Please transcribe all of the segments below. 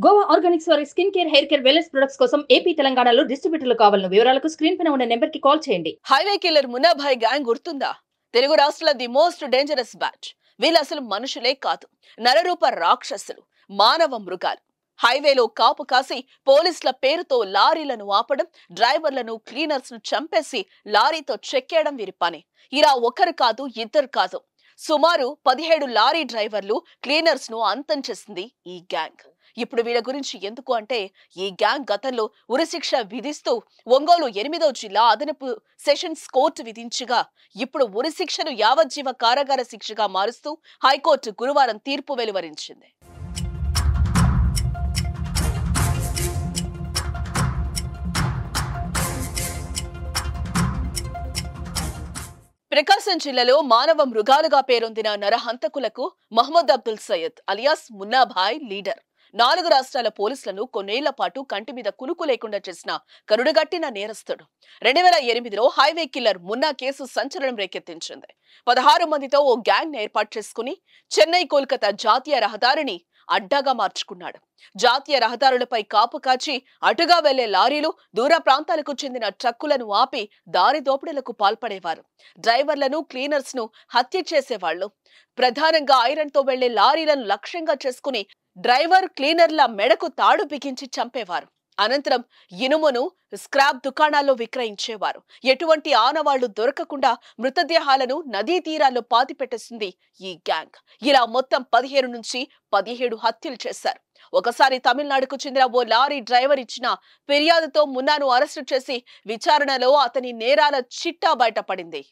Goa Organics వారి skin care, hair care, wellness products కోసం AP, తెలంగాణలో డిస్ట్రిబ్యూటర్లు కావాలను వివరాలకు స్క్రీన్ పైన ఉన్న నెంబర్ కి కాల్ చేయండి. హైవే కిల్లర్ మున్నాభాయ్ గ్యాంగ్ గుర్తుందా? తెలుగు రాష్ట్రాల ది మోస్ట్ డేంజరస్ బ్యాచ్. వీళ్ళు అసలు మనుషులే కాదు, నరరూప రాక్షసులు, మానవ మృగాలు. హైవేలో కాపు కాసి పోలీసుల పేరుతో లారీలను ఆపడం, డ్రైవర్లను, క్లీనర్స్ ను చంపేసి లారీతో చెక్కేయడం వీరి పని. ఇలా ఒకరు కాదు, ఇద్దరు కాదు, సుమారు 17 లారీ డ్రైవర్లు, క్లీనర్స్ ను అంతం చేసింది ఈ గ్యాంగ్. ఇప్పుడు వీళ్ళ గురించి ఎందుకు అంటే, ఈ గ్యాంగ్ గతంలో ఉరిశిక్ష విధిస్తూ ఒంగోలు 8వ జిల్లా అదనపు సెషన్స్ కోర్టు విధించగా, ఇప్పుడు ఉరిశిక్షను యావజ్జీవ కారాగార శిక్షగా మారుస్తూ హైకోర్టు గురువారం తీర్పు వెలువరించింది. ప్రకాశం జిల్లాలో మానవ మృగాలుగా పేరొందిన నరహంతకులకు మహమ్మద్ అబ్దుల్ సయ్యద్ అలియాస్ మున్నాభాయ్ లీడర్. 4 రాష్ట్రాల పోలీసులను కొన్నేళ్ల పాటు కంటి మీద కునుకు లేకుండా చేసిన కరుడుగట్టిన నేరస్తుడు. 2008లో హైవే కిల్లర్ మున్నా కేసు సంచలనం రేకెత్తించింది. 16 మందితో ఓ గ్యాంగ్ ఏర్పాటు చేసుకుని చెన్నై, కోల్కతా జాతీయ రహదారిని అడ్డాగా మార్చుకున్నాడు. జాతీయ రహదారులపై కాపు కాచి అటుగా వెళ్లే లారీలు, దూర ప్రాంతాలకు చెందిన ట్రక్కులను ఆపి దారి దోపిడీలకు పాల్పడేవారు. డ్రైవర్లను, క్లీనర్స్ ను హత్య చేసేవాళ్లు. ప్రధానంగా ఐరన్ తో వెళ్లే లారీలను లక్ష్యంగా చేసుకుని డ్రైవర్, క్లీనర్ల మెడకు తాడు బిగించి చంపేవారు. అనంతరం ఇనుమును స్క్రాప్ దుకాణాల్లో విక్రయించేవారు. ఎటువంటి ఆనవాళ్లు దొరకకుండా మృతదేహాలను నదీ తీరాల్లో పాతిపెట్టేసింది ఈ గ్యాంగ్. ఇలా మొత్తం 15 నుంచి 17 హత్యలు చేశారు. ఒకసారి తమిళనాడుకు చెందిన ఓ లారీ డ్రైవర్ ఇచ్చిన ఫిర్యాదుతో మున్నాను అరెస్టు చేసి విచారణలో అతని నేరాల చిట్టా బయటపడింది.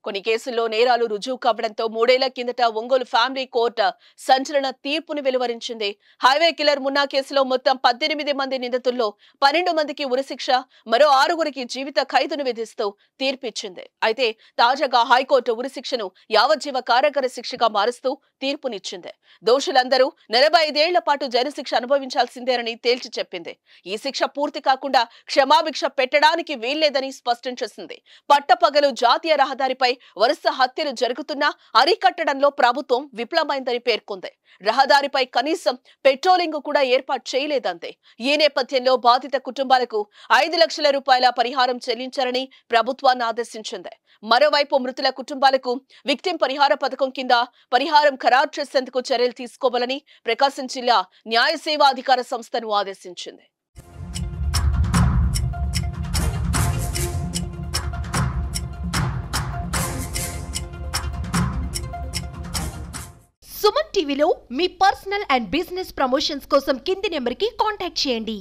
కొన్ని కేసుల్లో నేరాలు రుజువు కావడంతో 3 ఏళ్ల కిందట ఒంగోలు ఫ్యామిలీ కోర్టు సంచలన తీర్పును వెలువరించింది. హైవే కిల్లర్ మున్నా కేసులో మొత్తం 18 మంది నిందితుల్లో 12 మందికి ఉరిశిక్ష, మరో 6గురికి జీవిత ఖైదును విధిస్తూ తీర్పిచ్చింది. అయితే తాజాగా హైకోర్టు ఉరిశిక్షను యావజ్జీవ కారాగార శిక్షగా మారుస్తూ తీర్పునిచ్చింది. దోషులందరూ 45 ఏళ్ల పాటు జైలు శిక్ష అనుభవించాల్సిందేనని తేల్చి చెప్పింది. ఈ శిక్ష పూర్తి కాకుండా క్షమాభిక్ష పెట్టడానికి వీల్లేదని స్పష్టం చేసింది. పట్టపగలు జాతీయ రహదారిపై వరుస హత్యలు జరుగుతున్నా అరికట్టడంలో ప్రభుత్వం విఫలమైందని పేర్కొంది. రహదారిపై కనీసం పెట్రోలింగ్ కూడా ఏర్పాటు చేయలేదంతే. ఈ నేపథ్యంలో బాధిత కుటుంబాలకు 5 లక్షల రూపాయల పరిహారం చెల్లించాలని ప్రభుత్వాన్ని ఆదేశించింది. మరోవైపు మృతుల కుటుంబాలకు విక్టిం పరిహార పథకం కింద పరిహారం ఖరారు చేసేందుకు చర్యలు తీసుకోవాలని ప్రకాశం జిల్లా న్యాయ సేవా అధికార సంస్థను ఆదేశించింది. సుమన్ టీవీలో మీ పర్సనల్ అండ్ బిజినెస్ ప్రమోషన్స్ కోసం కింది నెంబర్కి కాంటాక్ట్ చేయండి.